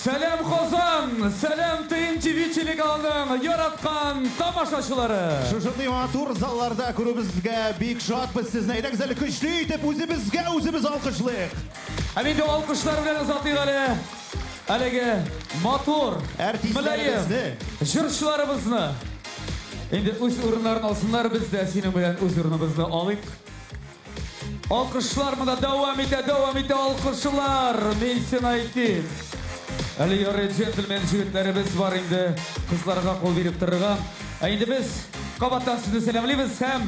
Selam Qozon, selam TNTV kanalının yaratkan tamaşaçıları. Шушындай матур залларда күрүбезгә бик шатбыз сезне. Әйдәгез әле көчле итеп үзебез алкышлыйк. Әминде алкышлар белән озатыйк әле. Әлеге матур, Артистларыбызны. Җырчыларыбызны. Инде үз урыннарын алсыннар, біз дә синең белән үз урыныбызны алыйк. Алкышлар монда дәвам итә алкышлар. Мин сиңа әйтим. Әле яры джентльмен җегетләребез бар инде, кызларга кул биреп торырга. Инде без кабаттан сезне сәламлыйбыз һәм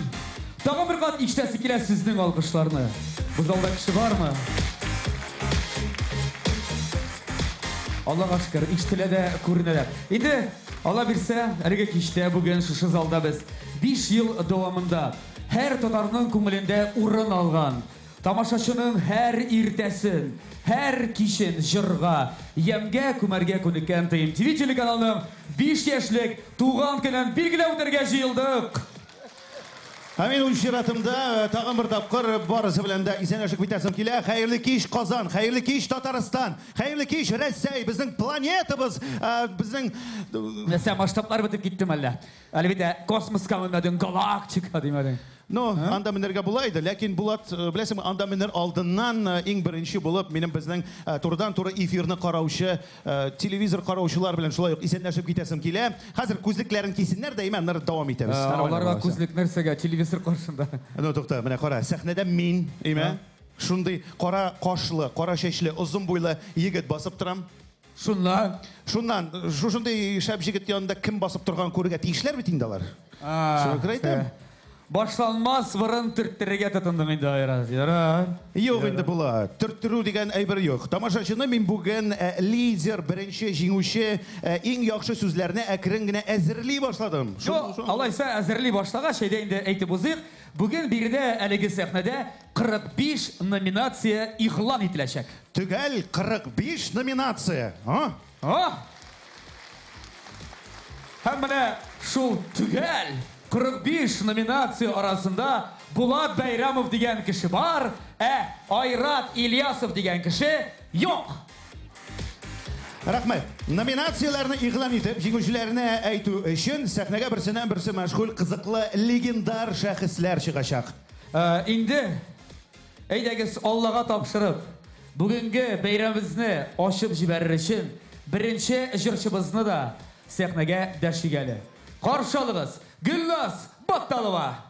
тагын бер кат ишетәсе килә сезнең алкышларны. Бу залда кеше бармы? Аллага шөкер, ишетелә дә, күренә дә. Инде Алла бирсә, әлеге кичтә бүген шушы залда без 5 ел дәвамында һәр татарның күңелендә урын алган, тамашачының һәр иртәсен, һәр кичен җырга, ямгә күмәргә күнеккән TNTV телеканалының 5 яшьлек туган көнен билгеләп үтәргә җыелдык. Мин үз чиратымда тагын бер тапкыр барысы белән дә исәнләшеп китәсем килә. Хәерле кич Казан, хәерле кич Татарстан, хәерле кич Россия, безнең планетабыз, безнең Нәрсә масштаблар бетеп киттем әллә? Әле бит космоска менәдең, галактика димәдең. Ну, анда менергә була иде, ләкин Булат, беләсеңме, анда менер алдыннан иң беренче булып минем безнең турыдан-туры эфирны караучы, телевизор караучылар белән шулай ук исәнләшеп китәсем килә. Хәзер күзлекләрен кисеннәр дә имәннәр дәвам итәбез. Аларга күзлек нәрсәгә, телевизор каршында. Ну, тукта, менә кара, сәхнәдә мин, имә, шундый кара кашлы, кара чәчле, озын буйлы егет басып торам. Шуннан, шушындай шәп җегет янында кем басып торган күрергә тиешләр бит инде алар. Шуны әйтәм. Башланмас вырын төрттерергә тотындым инде айраз. Юк инде була. Төрттерү дигән әйбер юк. Тамашачыны мин бүген лидер, беренче җиңүче, иң яхшы сүзләрне әкрен генә әзерли башладым. Алайса әзерли башлагач, әйдә инде әйтеп узыйк. Бүген биредә әлеге сәхнәдә 45 номинация игълан ителәчәк. Төгәл 45 номинация. Һәм менә шул төгәл 45 номинация арасында Булат Бәйрәмов дигән кеше бар, Айрат Ильясов дигән кеше юк. Рәхмәт. Номинацияләрне игълан итеп, җиңүчеләрне әйтү өчен сәхнәгә берсеннән-берсе мәшгуль, кызыклы, легендар шәхесләр чыгачак. Инде әйдәгез Аллага тапшырып, бүгенге бәйрәмебезне ачып җибәрер өчен беренче җырчыбызны да сәхнәгә дәшигәле. Каршы алыгыз, Гөлназ Батталова.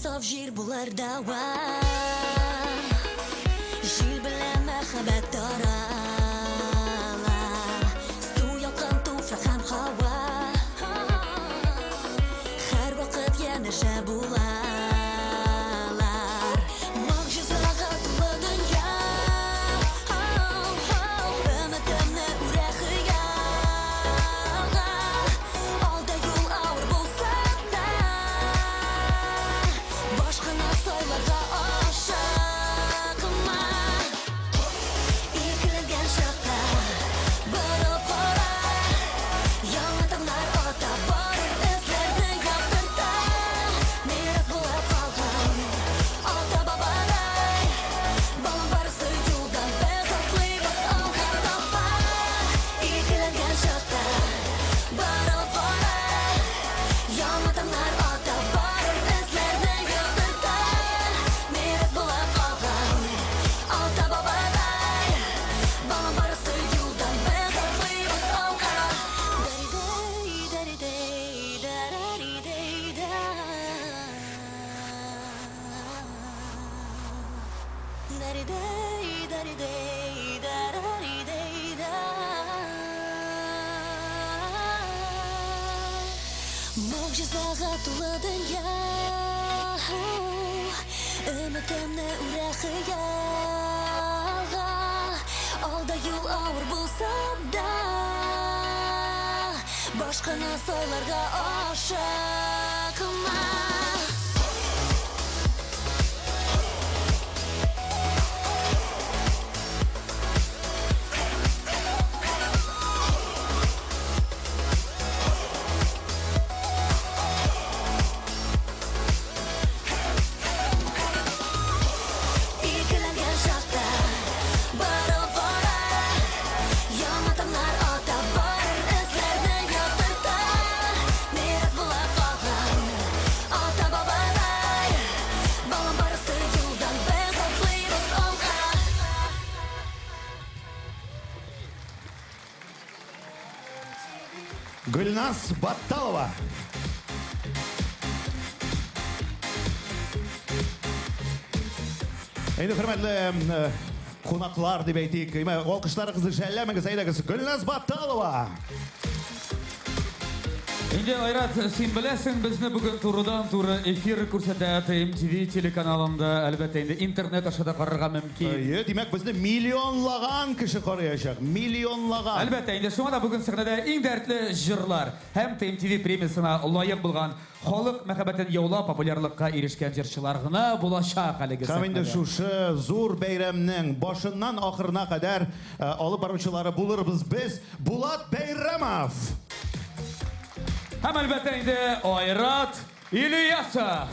saf jir bular dawa Jil bilen mehabet daralar Su yakan tufrak hem hava Her vakit yanışa bularlar Mucizaga dolu dünya Ümitimni urehiga Alda yol ağır bulsa da Başkana soylarga aşıkma İkilengen şakta Barıp ora Yanıtımlar ota Barır izlerdi yaptırda Miras bulap kaldım Ata babaday Balım barısı yoldan Bezaklıyız alkan tapa İkilengen şakta Barıp ora Yanıtımlar ota Barır izlerdi yaptırda Miras bulap kaldım Ata babaday Balım barısı yoldan Bezaklıyız alkan Dari-day, darari-day-da Dari-day, dari-day, darari-day-da Mucizaga dolu dünya Ümitimni urehiga Alda yol ağır bulsa da Başkana soylarga aşıkma İkilengen şakta Barıp ora Yanıtımlar ota Barır izlerdi yaptırda Miras bulap kaldım Ata babaday Balım barısı yoldan Bezaklıyız olka Gülnaz Battalova. Endi hürmetli konaklar deb aytaylik. Alkışlarınızı şəlləminiz aytagız. Gülnaz Battalova. Инде Айрат, сен беләсең, безне бүген турыдан-туры эфир күрсәтә TMTV телеканалында, әлбәттә инде интернет аша да карарга мөмкин. Демәк, безне миллионлаган кеше караячак. Миллионлаган. Әлбәттә, инде шуңа да бүген сәхнәдә иң дәртле җырлар һәм TMTV премиясына лаек булган халык мәхәббәтен яулап популярлыкка ирешкән җырчылар гына булачак әлеге Һәм инде сәхнәдә. шушы зур бәйрәмнең башыннан ахырына кадәр алып баручылары булырбыз без. Булат Бәйрәмов. Һәм әлбәттә инде Айрат Ильясов.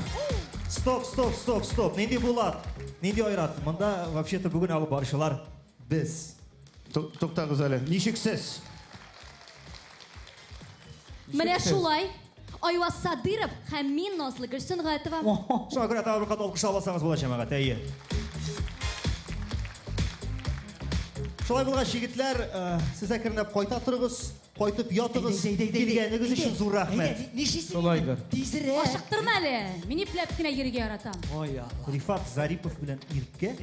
Стоп. Нинди Булат, нинди Айрат. Монда вообще-то бүген алып барышылар без. Туктагыз әле. Ничексез? Менә шулай. Айваз Садыров һәм мин Назлы Гөлсен Гаетова. Шуңа күрә тагы бер кат алкыш алсаңыз була җәмәгать, әйе. Шулай булгач, җегетләр, сез әкренләп кайта торыгыз, кайтып ятыгыз. Килгәнегез өчен зур рәхмәт. Шулайдыр. Ашыктырма әле. Мин ипләп кенә йөрергә яратам. Рифат Зарипов белән Иркә.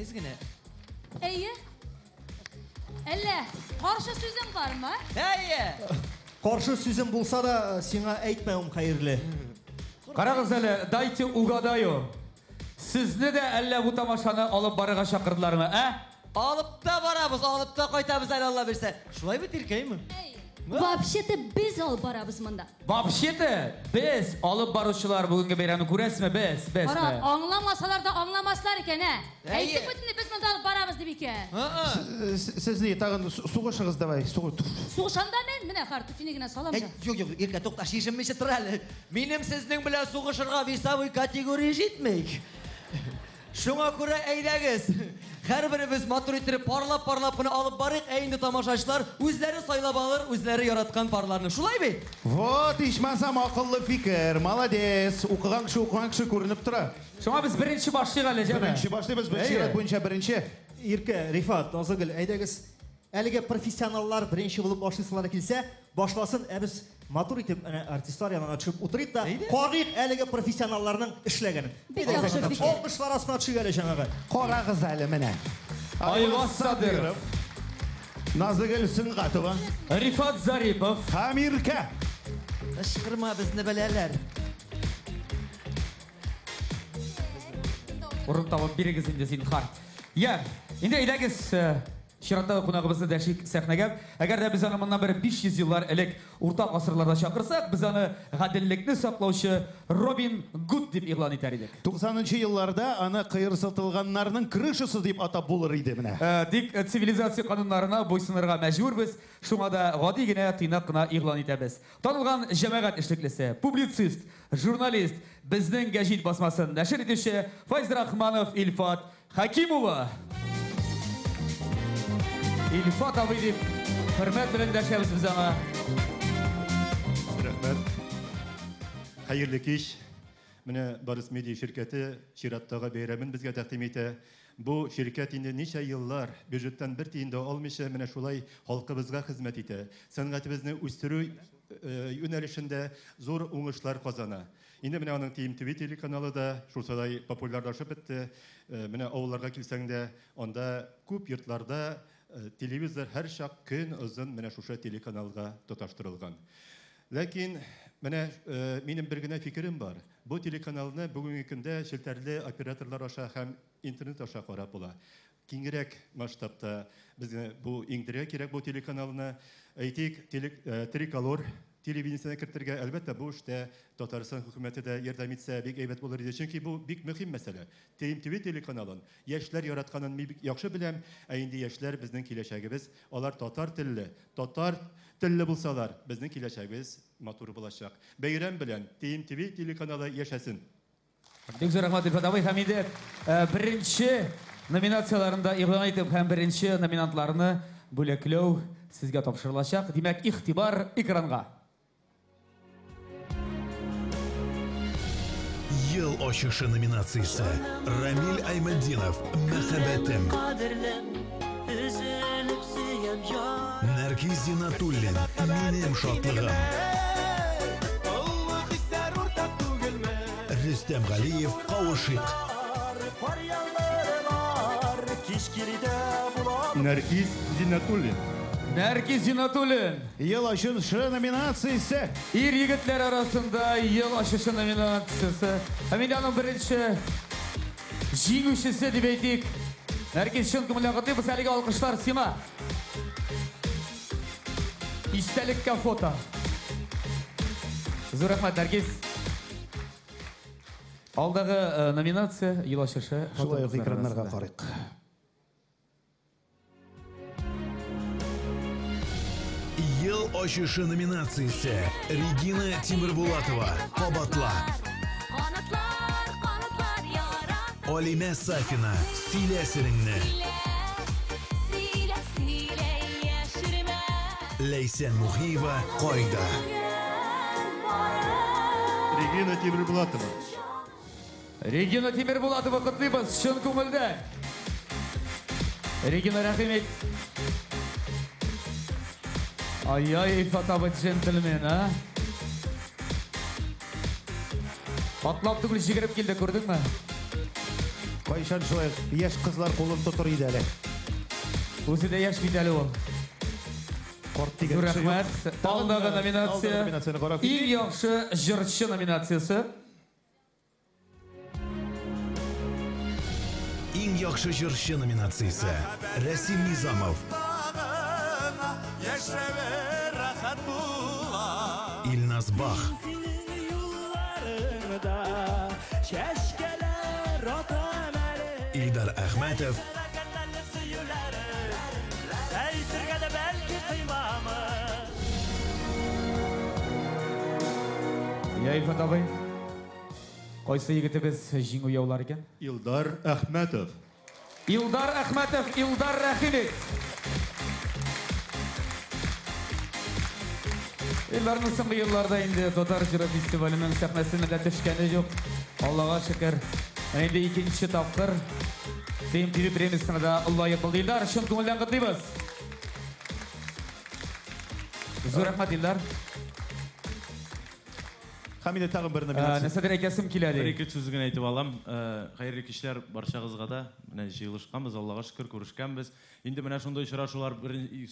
Әйе. Әллә, каршы сүзең бармы? Каршы сүзем булса да, сиңа әйтмәүм хәерле. Карагыз әле, дайте угадаю. Сезне дә әллә бу тамашаны алып барырга чакырдылармы, Алып та барабыз, алып та кайтабыз әле Алла берсә. Шулай бит Иркәйме? Вообще-то без алып барабыз монда. Вообще-то, без алып баручылар бүгенге бәйрәмне күрәсезме, без. Кара, аңламасалар да аңламаслар икән, Әйе. Әйтеп бетне без монда алып барабыз дип икән. Сез ни тагын сугышыгыз давай. Сугышанда мен менә картуфины генә салам да. Юк, Иркә, тукта, шишеммичә тор әле. Минем сезнең белән сугышырга весовой категория җитмәй. Шуңа күрә әйдәгез. Һәрберебез матур итеп парлап кына алып барыйк, инде тамашачылар үзләре сайлап алыр, үзләре яраткан парларны. Шулай бит? Вот, ичмасам акыллы фикер. Молодец. Укыган кеше күренеп тора. Шуңа без беренче башлыйк әле, җәме. Беренче башлыйбыз, беренче буенча беренче. Иркә, Рифат, Назыгөл, әйдәгез. Әлегә профессионаллар беренче булып башлыйсылар килсә, башласын, біз матур итеп артистлар янына чыгып утырыйк та, карыйк әлеге профессионалларның эшләгәнен. Бик яхшы фикер. 60 арасына төшүк әле жаңагы. Карагыз әле менә. Айваз Садыров, Назыгөл Сөнгатова, Рифат Зарипов, Хамирка. Ышкырма безне беләләр. урын табып бирегез инде зинһар. Я, инде әйдәгез чираттагы кунагыбызны дәшик сәхнәгә. Әгәр дә без аны моннан бер 500 еллар элек урта гасырларда чакырсак, біз аны гаделлекне саклаучы Робин Гуд дип игълан итәр идек. 90-нчы елларда аны кыйырсытылганнарның крышасы дип атап булыр иде менә. Тик цивилизация кануннарына буйсынырга мәҗбүрбез. Шуңа да гади генә тыйнак кына игълан итәбез. Танылган җәмәгать эшлеклесе, публицист, журналист, безнең гәҗит басмасын нәшер итүче Файз Рахманов Илфат Хакимова. Илфат абый дип хөрмәт белән дәшәбез без аңа. Рәхмәт. Хәерле кич. Менә Барыс Медиа şirkәте чираттагы бәйрәмен безгә тәкъдим итә. Бу şirkәт инде ничә еллар бюджеттан бер тиен дә алмыйча менә шулай халкыбызга хезмәт итә. Сәнгатебезне үстерү юнәлешендә зур уңышлар казана. Инде менә аның TMTV телеканалы да шулай популярлашып бетте. Менә авылларга килсәң дә, анда күп йортларда телевизор һәр чак көн озын менә шушы телеканалга тоташтырылган. Ләкин менә минем бер генә фикерем бар. Бу телеканалны бүгенге көндә челтәрле операторлар аша һәм интернет аша карап була. Киңрәк масштабта безгә бу иңдерә кирәк бу телеканалны. Әйтик, Триколор телевидениесенә кертергә әлбәттә бу эштә Татарстан хөкүмәте дә ярдәм итсә бик әйбәт булыр иде. Чөнки бу бик мөһим мәсьәлә. TMTV телеканалын яшьләр яратканын мин бик яхшы беләм. Ә инде яшьләр безнең киләчәгебез. Алар татар телле булсалар, безнең киләчәгебез матур булачак. Бәйрәм белән TMTV телеканалы яшәсен. Бик зур рәхмәт Илфат абый һәм инде беренче номинацияларында игълан итеп һәм беренче номинантларны бүләкләү сезгә тапшырылачак. Димәк, игътибар экранга. Ел ачышы номинациясы. Рамил Аймаддинов «Мәхәббәтем». Нәркиз Зинатуллин «Минем шатлыгым». Рөстәм Галиев «Кавышыйк». Нәркиз Зинатуллин. Нәркиз Зинатуллин. Ел ачышы номинациясе. Ир-егетләр арасында ел ачышы номинациясы. Һәм инде аның беренче җиңүчесе дип әйтик. Нәркиз чын күңелдән котлыйбыз. Әлеге алкышлар Сима. Истәлеккә фото. Зур рәхмәт, Нәркиз. Алдагы номинация ел ачышы. Шулай ук экраннарга карыйк. Ел ачышы номинациясы. Регина Тимербулатова «Кабатла». Канатлар ярата. Алимә Сафина «Сөйлә сереңне». Сөйлә яшермә. Ләйсән Мухиева «Кайда». Регина Тимербулатова. Регина Тимербулатова котлыйбыз чын күңелдән. Регина, рәхмәт. Ай-яй, Илфат абый джентльмен, а? Атлап түгел җигереп килде, күрдеңме? Кайчан шулай яшь кызлар кулын тотыр иде әле. Үзе дә яшь бит әле ул. Корт дигән Зур кеше юк. рәхмәт. Алдагы номинация. Номинацияны карап Иң яхшы җырчы номинациясы. Иң яхшы җырчы номинациясы. Рәсим Низамов. Илназ Бах. Илдар Әхмәтов. Я Илфат абый. Кайсы егетебез җиңү яулар икән? Илдар Әхмәтов. Илдар Әхмәтов, Илдар рәхимов. Илдарның соңгы елларда инде Татар җыры фестиваленең сәхнәсенә дә төшкәне юк. Аллага шөкер. Инде икенче тапкыр TMTV премиясына да лаек булды. Илдар, чын күңелдән котлыйбыз. Зур рахмат Илдар. Һәм инде тагын бер номинация. Нәрсәдер әйтәсем килә ди. Бір-екі сүзген айтып алам. Қайырлы кечлер баршағызға да. Менә жиылышқанбыз, Аллаға шүкір күрешкәнбез. Инде менә шундай очрашулар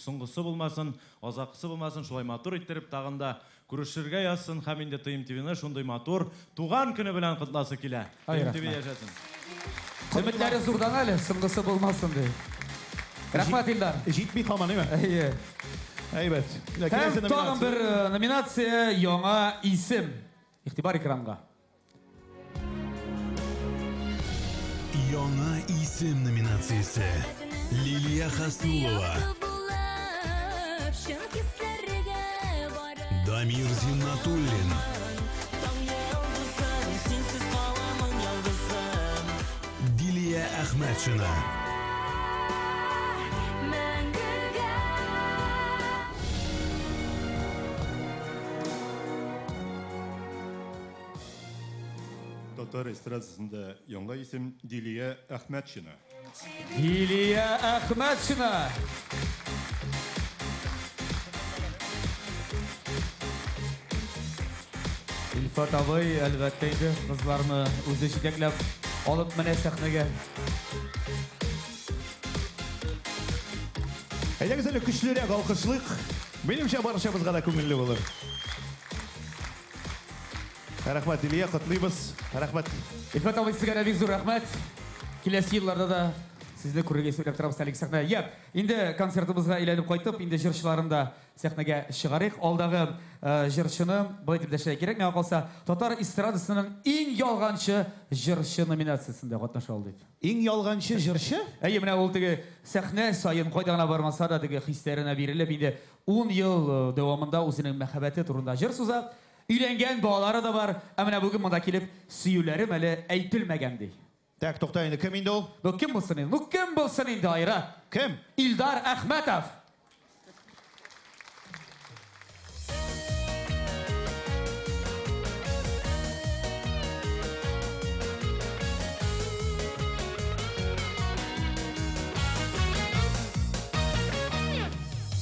соңгысы булмасын, азакысы булмасын, шулай матур иттереп тагында күрешергә язсын. Һәм инде Тыйм ТВ-не шундай матур туган көне белән котласы килә. Тыйм ТВ яшәсен. Өметләре зурдан әле, соңгысы булмасын ди. Рахмат Илдар. Җитми калман, әйме? Әйе. Әйбәт. Һәм тагын бер номинация яңа исем. Игътибар экранга. Яңа исем номинациясе. Лилия Хаснулова, Дамир Зиннатуллин, Дилия Әхмәтшина, Татар эстрадасында яңа исем Дилия Әхмәтшина. Дилия Әхмәтшина. Илфат абый, әлбәттә инде кызларны үзе җитәкләп алып менә сәхнәгә. Әйдәгез әле көчлерәк алкышлык. Минемчә барышыбызга да күңелле булыр. Рәхмәт Дилия, котлыйбыз. Рәхмәт. Илфат абый, сезгә бик зур рәхмәт. Киләсе елларда да сезне күрергә сөйләп торабыз әле сәхнәгә. Я, инде концертыбызга әйләнеп кайтып, инде җырчыларын да сәхнәгә чыгарыйк. Алдагы җырчыны бу итеп дәшәргә кирәк. Миңа калса, татар эстрадасының иң ялганчы җырчы номинациясендә катнаша алды. Иң ялганчы җырчы? Әйе, менә ул теге сәхнә саен кайда гына бармаса да теге хисләренә бирелеп, инде 10 ел дәвамында үзенең мәхәббәте турында җыр суза. Өйләнгән балалары да бар. Ә менә бүген монда килеп сөюләрем әле әйтелмәгән ди. Так, тукта инде, кем инде ул? Ну кем булсын инде? Ну кем булсын инде айра? Кем? Илдар Әхмәтов.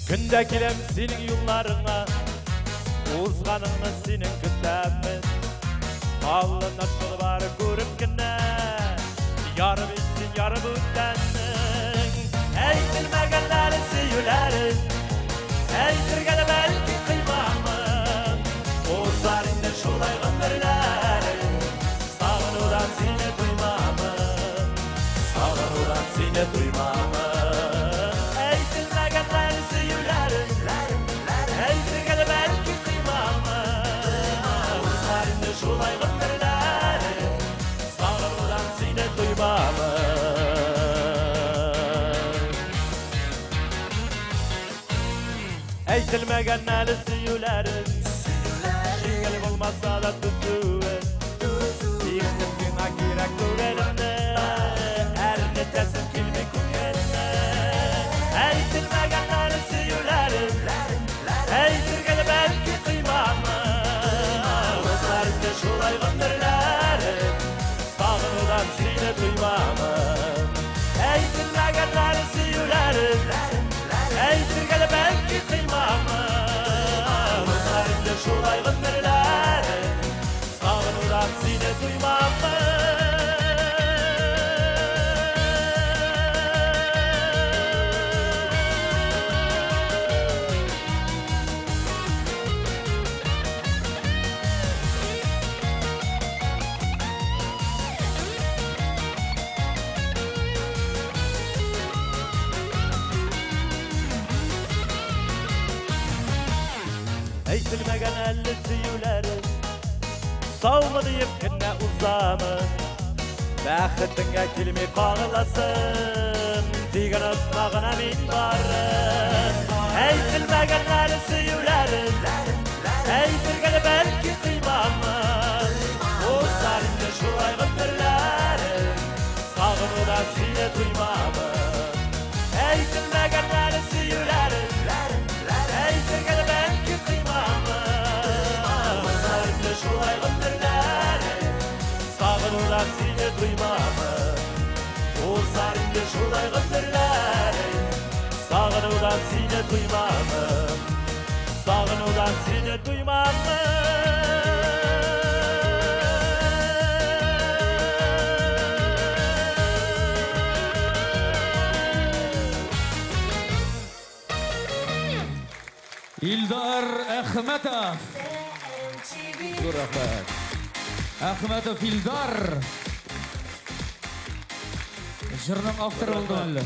Күндә килем синең юлларыңа, узганыңны синең көтәмен. Аллына шулы бар күреп кенә, яры битсин, яры бүтәннең. Әйтелмәгәннәр сөюләрен, әйтергә дә бәлки кыймамын. Узар инде шулай гомерләрен, сагынудан сине туймамын, сагынудан сине туймамын. Әйтелмәгән әле сөюләрен, җиңел булмаса да түзүен. Тиктем сиңа кирәк түгелемне, әрнетәсем килми күңелемне. Әйтелмәгән әле сөюләрен, әйтергә дә бәлки кыймамын. Узар инде шулай гомерләрен, сагынудан сине туймамын. Әйтелмәгән әле сөюләрен, әйтергә дә бәлки кыймамын. Узар инде шулай гомерләрен, сагынудан сине туймамын. Әйтелмәгән әле сөюләрен, саумы диеп кенә узамын. Бәхетеңә килми кагыласым, тик онытма гына мин барын. Әйтелмәгән әле сөюләрен, әйтергә дә бәлки кыймамын. Узар инде шулай гомерләрен, сагынудан сине туймамын. Әйтелмәгән әле сөюләрен, әйтергә дә бәлки кыймамын. Узар инде шулай гомерләрен, сагынудан сине туймамын. Узар инде шулай гомерләрен, сагынудан сине туймамын. Sağınıdan seni İldar Ahmetov. Ahmetov İldar. Jırның авторы болды әлі.